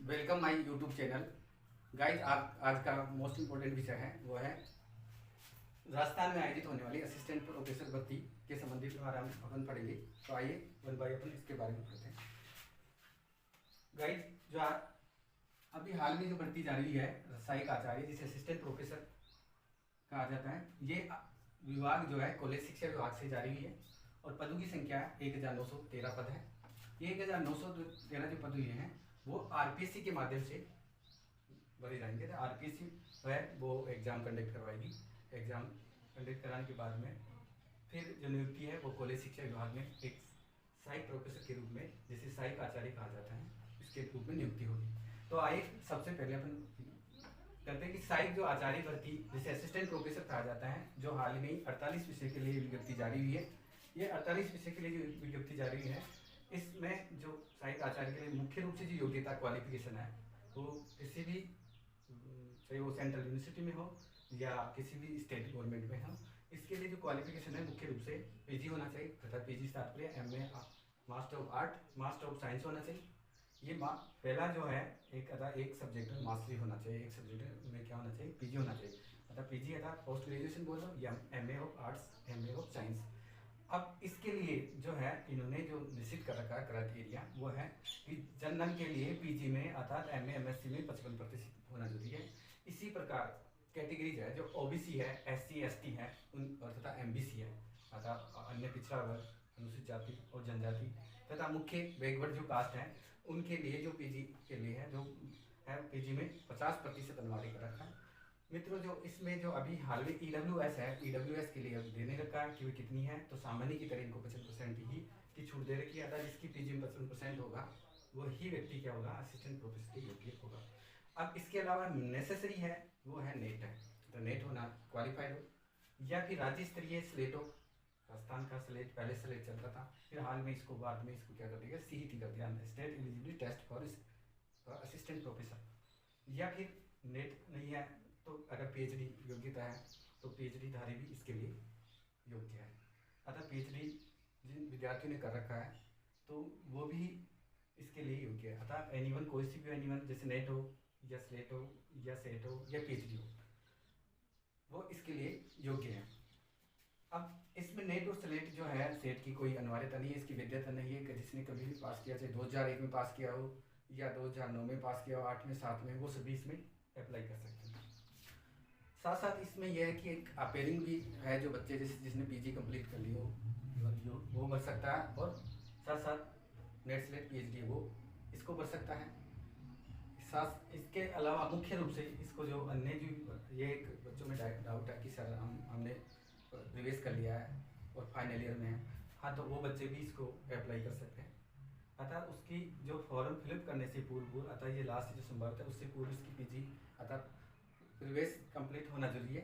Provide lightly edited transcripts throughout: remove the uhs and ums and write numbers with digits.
Welcome my YouTube channel. Guys आज का most important विषय है वो है राजस्थान में आयोजित होने वाली असिस्टेंट प्रोफेसर भर्ती के संबंधित बारे में अपन पढ़ेंगे। तो आइए वन बाय अपन इसके बारे में पढ़ते हैं। गाइज जो अभी हाल में जो भर्ती जारी है सहायक आचार्य जिसे असिस्टेंट प्रोफेसर कहा जाता है, ये विभाग जो है कॉलेज शिक्षा विभाग से जारी हुई है और पदों की संख्या 1913 पद है। ये 1913 जो पद हुए हैं वो आरपीएससी के माध्यम से भरे जाएंगे। तो आरपीएससी है वो एग्ज़ाम कंडक्ट करवाएगी। एग्ज़ाम कंडक्ट कराने के बाद में फिर जो नियुक्ति है वो कॉलेज शिक्षा विभाग में एक सहायक प्रोफेसर के रूप में, जिसे सहायक आचार्य कहा जाता है, इसके रूप में नियुक्ति होगी। तो आइए सबसे पहले अपन करते हैं कि सहायक जो आचार्य भर्ती जिसे असिस्टेंट प्रोफेसर कहा जाता है, जो हाल में 48 विषय के लिए विज्ञप्ति जारी हुई है। ये 48 विषय के लिए जो विज्ञप्ति जारी हुई है, इसमें जो सहायक आचार्य के लिए मुख्य रूप से जो योग्यता क्वालिफिकेशन है वो किसी भी, चाहे वो सेंट्रल यूनिवर्सिटी में हो या किसी भी स्टेट गवर्नमेंट में हो, इसके लिए जो क्वालिफिकेशन है मुख्य रूप से पीजी होना चाहिए तथा पीजी से तात्पर्य MA master of art master of science होना चाहिए। ये पहला जो है एक सब्जेक्ट में मास्टरी होना चाहिए, एक सब्जेक्ट में क्या होना चाहिए, पीजी होना चाहिए। अर्थात पीजी अर्थात पोस्ट ग्रेजुएशन बोलो या MA of arts MA of science. अब इसके लिए जो है इन्होंने जो निश्चित कर रखा क्राइटेरिया वो है कि जनरल के लिए पीजी में अर्थात एमए एमएससी में 55% होना जरूरी है। इसी प्रकार कैटेगरीज है जो ओबीसी है, एससी एसटी है उन तथा एमबीसी है अर्थात अन्य पिछड़ा वर्ग, अनुसूचित जाति और जनजाति तथा मुख्य बैकवर्ड जो कास्ट है उनके लिए जो पीजी के लिए है जो है पीजी में 50% अनिवार्य कर रखा है। मित्रों जो इसमें जो अभी हाल में ईडब्ल्यूएस है, ईडब्ल्यूएस के लिए देने रखा है कि वे कितनी है, तो सामान्य की तरह इनको 55% ही की छूट दे रखी है। अगर जिसकी पीजी में 55% होगा वही व्यक्ति क्या होगा, असिस्टेंट प्रोफेसर के योग्य होगा। अब इसके अलावा नेसेसरी है वो है नेट है, तो नेट होना क्वालिफाइड हो या फिर राज्य स्तरीय स्लेट हो। राजस्थान का स्लेट पहले स्लेट चलता था, फिर हाल में इसको बाद में इसको क्या कर दिया, सीईटी कर दिया, state eligibility test for assistant professor. या फिर नेट नहीं है तो अगर पीएचडी योग्यता है तो पीएचडी धारी भी इसके लिए योग्य है। अतः पीएचडी जिन विद्यार्थियों ने कर रखा है तो वो भी इसके लिए योग्य है। अतः एनीवन कोई सी भी एनीवन जैसे नेट हो या स्लेट हो या सेट हो या पीएचडी हो वो इसके लिए योग्य है। अब इसमें नेट और स्लेट जो है, सेट की कोई अनिवार्यता नहीं है, इसकी वैधता नहीं है कि जिसने कभी भी पास किया, चाहे 2001 में पास किया हो या 2009 में पास किया हो, 8 में 7 में, वो सभी इसमें अप्लाई कर सकते हैं। साथ साथ इसमें यह है कि एक अपेयरिंग भी है, जो बच्चे जिसने पीजी कंप्लीट कर ली हो वो भर सकता है और साथ साथ नेट स्लेट पीएचडी वो इसको भर सकता है। साथ इसके अलावा मुख्य रूप से इसको जो अन्य जो ये एक बच्चों में डाउट है कि सर हमने प्रवेश कर लिया है और फाइनल ईयर में है, हाँ तो वो बच्चे भी इसको अप्लाई कर सकते हैं। अतः उसकी जो फॉर्म फिलअप करने से पूर्व अतः ये लास्ट जो संभव है उससे पूर्व इसकी पीजी अतः प्रवेश कंप्लीट होना जरूरी है।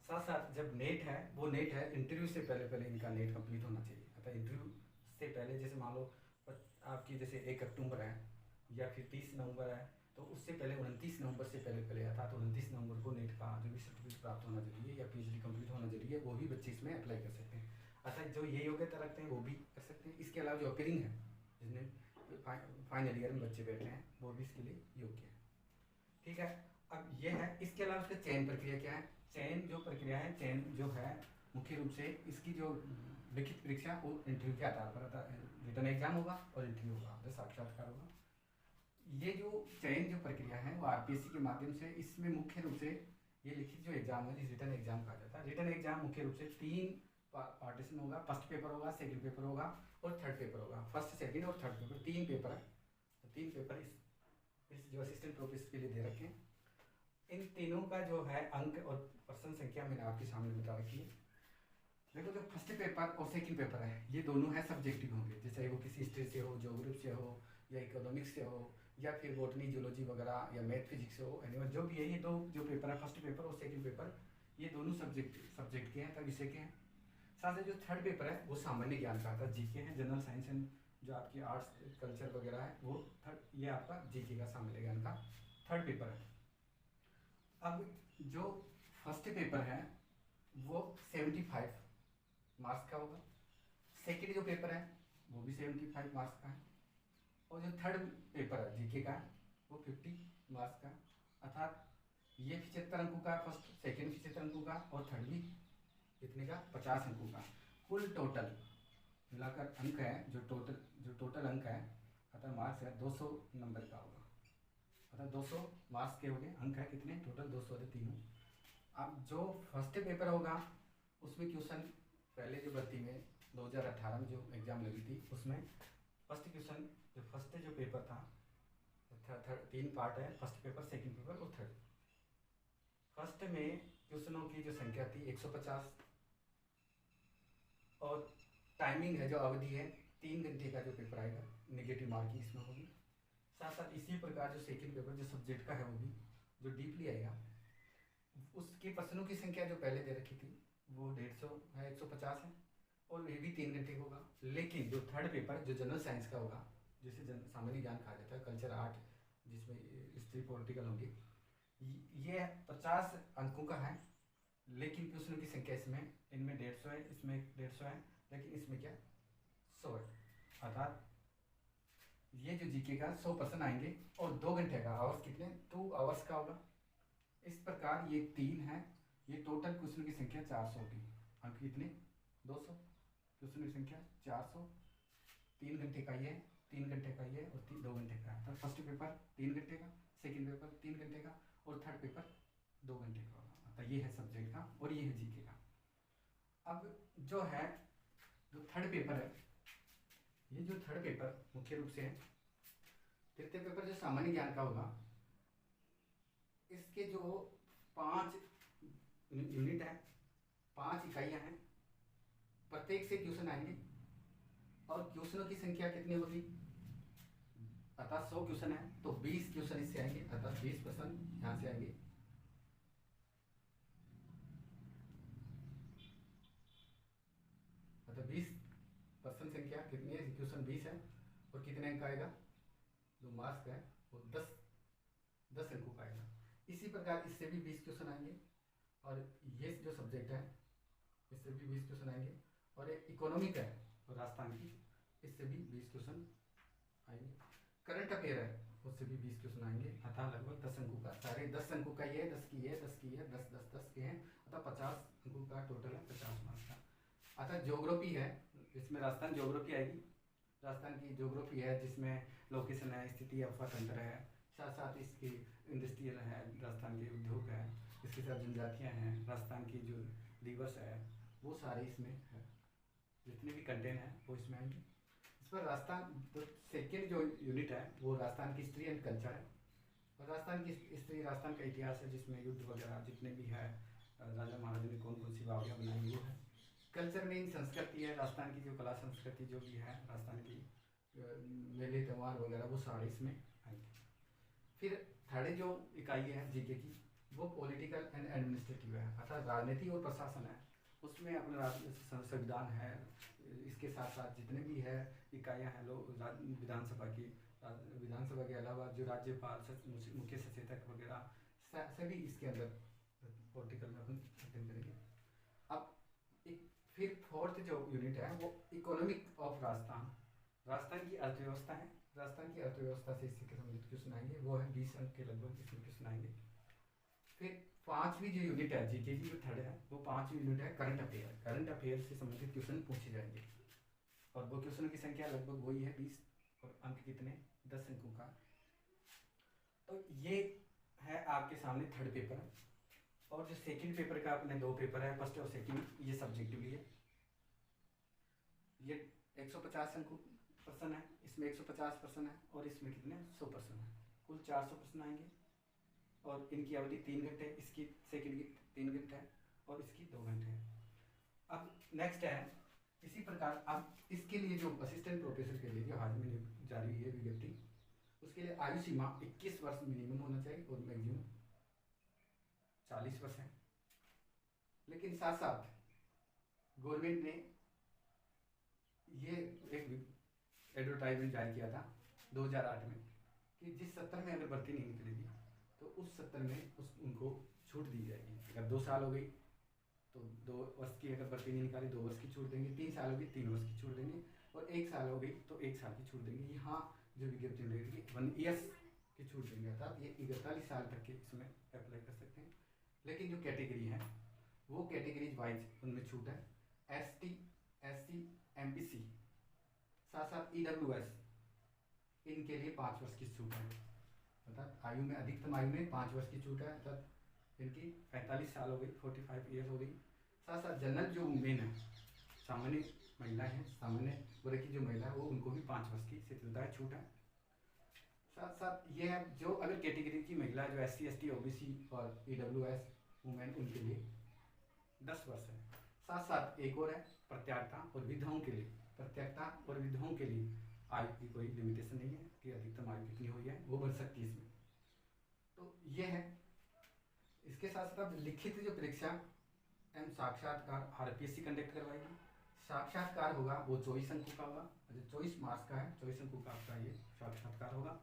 साथ साथ जब नेट है वो नेट है इंटरव्यू से पहले इनका नेट कंप्लीट होना चाहिए। अतः इंटरव्यू से पहले जैसे मान लो आपकी जैसे 1 अक्टूबर है या फिर 30 नवंबर है तो उससे पहले 29 नवंबर से पहले आता तो 29 नवंबर को नेट का जो भी सर्टिफिकेट प्राप्त होना जरूरी है या पीएचडी कंप्लीट होना जरूरी है, वो भी बच्चे इसमें अप्लाई कर सकते हैं। अतः जो ये योग्यता रखते हैं वो भी कर सकते हैं। इसके अलावा जो अपेयरिंग है जिसमें फाइनल ईयर में बच्चे बैठे हैं वो भी इसके लिए योग्य है। ठीक है, अब ये है। इसके अलावा उसका चयन प्रक्रिया क्या है, चयन जो प्रक्रिया है, चयन जो है मुख्य रूप से इसकी जो लिखित परीक्षा वो इंटरव्यू के आधार पर रिटर्न एग्जाम होगा और इंटरव्यू होगा, जो साक्षात्कार होगा। ये जो चयन जो प्रक्रिया है वो आरपीएससी के माध्यम से, इसमें मुख्य रूप से ये लिखित जो एग्जाम है जिस रिटर्न एग्जाम कहा जाता है। रिटर्न एग्जाम मुख्य रूप से 3 पार्टीशन होगा, फर्स्ट पेपर होगा, सेकंड पेपर होगा और थर्ड पेपर होगा। फर्स्ट सेकंड और थर्ड पेपर 3 पेपर है। तो 3 पेपर इस जो असिस्टेंट प्रोफेसर के लिए दे रखे हैं। इन तीनों का जो है अंक और पर्सन संख्या मैंने आपके सामने बता रखी है। देखो जो फर्स्ट पेपर और सेकंड पेपर है ये दोनों है सब्जेक्टिव होंगे, जैसे वो किसी हिस्ट्री से हो, ज्योग्राफी से हो या इकोनॉमिक्स से हो या फिर बॉटनी जूलॉजी वगैरह या मैथ फिजिक्स से हो, एनिमल जो भी है, ये दो जो पेपर है फर्स्ट पेपर और सेकंड पेपर ये दोनों सब्जेक्ट के हैं तब विषय के हैं। साथ ही जो थर्ड पेपर है वो सामान्य ज्ञान का आता है, जीके है, जनरल साइंस एंड जो आपकी आर्ट्स कल्चर वगैरह है वो थर्ड, ये आपका जीके का सामान्य ज्ञान का थर्ड पेपर है। अब जो फर्स्ट पेपर है वो 75 मार्क्स का होगा, सेकंड जो पेपर है वो भी 75 मार्क्स का है और जो थर्ड पेपर है जीके का वो 50 मार्क्स का, अर्थात ये 75 अंकों का फर्स्ट, सेकेंड 75 अंकों का, और थर्ड भी कितने का, 50 अंकों का। कुल टोटल मिलाकर अंक है जो टोटल अंक है, अर्थात मार्क्स है 200 नंबर का होगा, अर्थात 200 मार्क्स के हो गए, अंक है कितने टोटल 200 है तीनों। अब जो फर्स्ट पेपर होगा उसमें क्वेश्चन पहले जो भर्ती में 2018 में जो एग्ज़ाम लगी थी उसमें फर्स्ट क्वेश्चन जो फर्स्ट जो पेपर था, थर्ड 3 पार्ट है, फर्स्ट पेपर, सेकंड पेपर और थर्ड। फर्स्ट में क्वेश्चनों की जो संख्या थी 150, और टाइमिंग है जो अवधि है 3 घंटे का जो पेपर आएगा, नेगेटिव मार्किंग इसमें होगी। साथ साथ इसी प्रकार जो सेकंड पेपर जो सब्जेक्ट का है वो भी जो डीपली आएगा, उसके प्रश्नों की संख्या जो पहले दे रखी थी वो 150 है, 150 है, और ये भी 3 घंटे का होगा। लेकिन जो थर्ड पेपर जो जनरल साइंस का होगा, जिसे सामान्य ज्ञान कहा जाता है, कल्चर आर्ट, जिसमें हिस्ट्री पॉलिटिकल होंगे, ये 50 अंकों का है, लेकिन क्वेश्चनों की संख्या इसमें इनमें 150 है, इसमें 150 है, लेकिन इसमें क्या 100 है, अर्थात ये जो जीके का 100% आएंगे, और 2 घंटे का आवर्स कितने 2 आवर्स का होगा। इस प्रकार ये 3 है, ये टोटल क्वेश्चन की संख्या 400 होगी, अंक कितने 200, क्वेश्चन की संख्या 400, 3 घंटे का ये, 3 घंटे का ये, और 2 घंटे का है। तो फर्स्ट पेपर 3 घंटे का, सेकंड पेपर 3 घंटे का, और थर्ड पेपर 2 घंटे का होगा। तो ये है सब्जेक्ट का और ये है जीके का। अब जो है जो थर्ड पेपर है, ये जो थर्ड पेपर मुख्य रूप से है, तृतीय पेपर जो सामान्य ज्ञान का होगा, इसके जो 5 यूनिट है, 5 इकाइयाँ हैं, प्रत्येक से क्वेश्चन आएंगे, और क्वेश्चनों की संख्या कितनी होगी, अर्थात 100 क्वेश्चन है तो 20 क्वेश्चन इससे आएंगे, अर्थात 20% यहाँ से आएंगे। अर्थात 20% संख्या कितनी है, क्वेश्चन 20 है, और कितने अंक आएगा, जो मार्क्स का है वो 10 अंकों का आएगा। इसी प्रकार इससे भी 20 क्वेश्चन आएंगे, और ये जो सब्जेक्ट है इससे भी 20 क्वेश्चन आएंगे, और एक इकोनॉमिक है और राजस्थान की, इससे भी 20 क्वेश्चन आएंगे। करंट अफेयर है उससे भी 20 क्वेश्चन आएंगे, अतः लगभग 10 अंकों का, सारे 10 अंकों का ये, 10 की है, 10 की है, 10 के हैं, अतः 50 अंकों का टोटल है, 50 मार्क्स का। अतः ज्योग्राफी है, इसमें राजस्थान ज्योग्राफी आएगी, राजस्थान की ज्योग्राफी है जिसमें लोकेशन है, स्थिति, अफवाह तंत्र है, साथ साथ इसकी इंडस्ट्रियल है, राजस्थान के उद्योग है, इसके साथ जनजातियाँ हैं, राजस्थान की जो रिवर्स है, वो सारे इसमें है, जितने भी कंटेंट हैं वो इसमें आएंगे। इस पर राजस्थान तो सेकेंड जो यूनिट है वो राजस्थान की हिस्ट्री एंड कल्चर है, और राजस्थान की हिस्ट्री राजस्थान का इतिहास है, जिसमें युद्ध वगैरह जितने भी है, राजा महाराजा ने कौन कौन सी बावड़ियाँ बनाई वो है। कल्चर में इन संस्कृति है, राजस्थान की जो कला संस्कृति जो भी है, राजस्थान की मेले त्यौहार वगैरह वो सारे इसमें आएंगे। फिर थर्ड जो इकाई है जीके की वो पॉलिटिकल एंड एडमिनिस्ट्रेटिव है, अर्थात राजनीति और प्रशासन है, उसमें अपना संविधान है, इसके साथ साथ जितने भी है इकाइयाँ हैं लोग विधानसभा की, विधानसभा के अलावा जो राज्यपाल, मुख्य सचेतक वगैरह सभी इसके अंदर पॉलिटिकल में अपन अध्ययन करेंगे। अब एक फिर फोर्थ जो यूनिट है वो इकोनॉमिक ऑफ राजस्थान, राजस्थान की अर्थव्यवस्था है, राजस्थान की अर्थव्यवस्था से इससे संबंधित क्वेश्चन आएंगे, वो है 20 अंक के लगभग इसमें क्वेश्चन आएंगे। फिर 5वीं जो यूनिट है जीके की जो थर्ड है वो 5वीं यूनिट है करंट अफेयर, करंट अफेयर से संबंधित क्वेश्चन पूछे जाएंगे, और वो क्वेश्चन की संख्या लगभग वही है 20, और अंक कितने 10 अंकों का। तो ये है आपके सामने थर्ड पेपर, और जो सेकंड पेपर का अपने 2 पेपर है, फर्स्ट और सेकंड, ये सब्जेक्टिवली है, ये 150 अंकों प्रश्न है, इसमें 150 प्रश्न है, और इसमें कितने 100 प्रश्न है, कुल 400 प्रश्न आएंगे, और इनकी अवधि 3 घंटे, इसकी सेकंड की 3 घंटे है, और इसकी 2 घंटे है। अब नेक्स्ट है इसी प्रकार, अब इसके लिए जो असिस्टेंट प्रोफेसर के लिए जो हाल में जारी हुई है विज्ञप्ति, उसके लिए आयु सीमा 21 वर्ष मिनिमम होना चाहिए, और मैक्सिमम 40 वर्ष है। लेकिन साथ साथ गवर्नमेंट ने ये एक एडवर्टाइजमेंट जारी किया था 2008 में कि जिस सत्र में अगर भर्ती नहीं निकलेगी तो उस सत्र में उनको छूट दी जाएगी। अगर 2 साल हो गई तो 2 वर्ष की अगर भर्ती नहीं निकाली 2 वर्ष की छूट देंगे, 3 साल हो गई 3 वर्ष की छूट देंगे, और 1 साल हो गई तो 1 साल की छूट देंगे। यहाँ जो विज्ञप्ति मिलेगी 1 ईयर्स की छूट देंगे, अर्थात ये 41 साल तक के इसमें अप्लाई कर सकते हैं। लेकिन जो कैटेगरी है वो कैटेगरीज वाइज उनमें छूट है। ST, SC, MPC, साथ साथ EWS, इनके लिए 5 वर्ष की छूट है, अर्थात आयु में अधिकतम आयु में 5 वर्ष की छूट है, अर्थात इनकी 45 साल हो गई, 45 ईयर्स हो गई। साथ साथ जनरल जो वुमेन है, सामान्य महिलाएं हैं, सामान्य वर्ग की जो महिला है वो उनको भी 5 वर्ष की शिथिलता छूट है। साथ साथ ये है जो अगर कैटेगरी की महिला जो SC, ST, OBC और EWS वुमेन उनके लिए 10 वर्ष है। साथ साथ एक और है प्रत्यागता और विधवाओं के लिए, प्रत्यागता और विधवाओं के लिए आयु की कोई लिमिटेशन नहीं है कि अधिकतम आयु कितनी हुई है, वो बढ़ सकती है इसमें। तो ये है। इसके साथ साथ लिखित जो परीक्षा एवं साक्षात्कार RPSC कंडक्ट करवाएगी। साक्षात्कार होगा वो 24 अंकों का होगा, जो 24 मार्क्स का है, 24 अंकों का आपका ये साक्षात्कार होगा।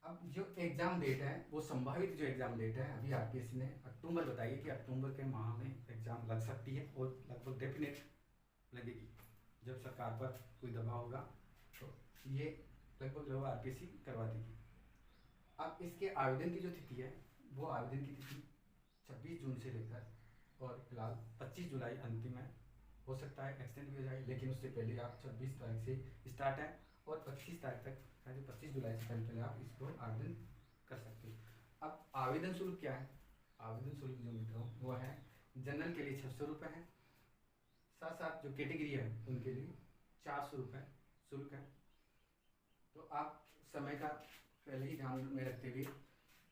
अब जो एग्ज़ाम डेट है वो संभावित जो एग्ज़ाम डेट है अभी RPSC ने अक्टूबर बताई है कि अक्टूबर के माह में एग्ज़ाम लग सकती है, और लगभग डेफिनेट लगेगी। जब सरकार पर कोई दबाव होगा तो ये लगभग RPSC करवा देगी। अब इसके आवेदन की जो तिथि है वो आवेदन की तिथि 26 जून से लेकर और फिलहाल 25 जुलाई अंतिम है, हो सकता है एक्सटेंड भी हो जाए, लेकिन उससे पहले आप 26 तारीख से स्टार्ट है और 25 तारीख तक है, जो 25 जुलाई से पहले आप इसको आवेदन कर सकते हैं। अब आवेदन शुल्क क्या है? आवेदन शुल्क जो मिल रहा हूँ वो है जनरल के लिए 600 रुपये है, साथ साथ जो कैटेगरी है उनके लिए 400 रुपये शुल्क है। तो आप समय का पहले ही ध्यान में रखते हुए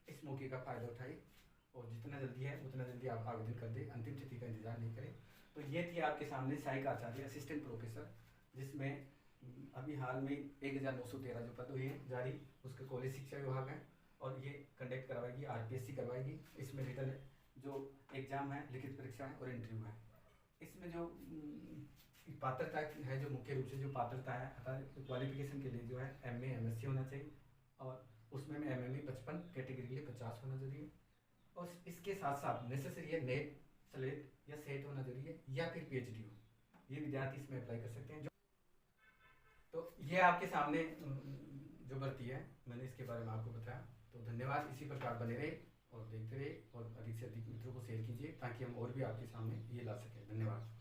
इस मौके का फ़ायदा उठाइए और जितना जल्दी है उतना जल्दी आप आवेदन कर दें, अंतिम तिथि का इंतजार नहीं करें। तो ये थी आपके सामने सहायक आचार्य असिस्टेंट प्रोफेसर, जिसमें अभी हाल में 1913 जो पद हुए हैं जारी, उसका कॉलेज शिक्षा विभाग है और ये कंडक्ट करवाएगी, RPSC करवाएगी। इसमें रिटर्न जो एग्ज़ाम है, लिखित परीक्षा है और इंटरव्यू है। इसमें जो पात्रता है, जो मुख्य रूप से जो पात्रता है अर्थात क्वालिफिकेशन के लिए जो है MA MSc होना चाहिए, और उसमें MME 55, कैटेगरी के लिए 50 होना जरूरी है, और इसके साथ साथ नेसेसरी है नेट, स्लेट या सेट होना जरूरी है, या फिर PhD हो, ये विद्यार्थी इसमें अप्लाई कर सकते हैं। तो ये आपके सामने जो भर्ती है मैंने इसके बारे में आपको बताया। तो धन्यवाद, इसी प्रकार बने रहे और देखते रहे और अधिक से अधिक मित्रों को शेयर कीजिए ताकि हम और भी आपके सामने ये ला सकें। धन्यवाद।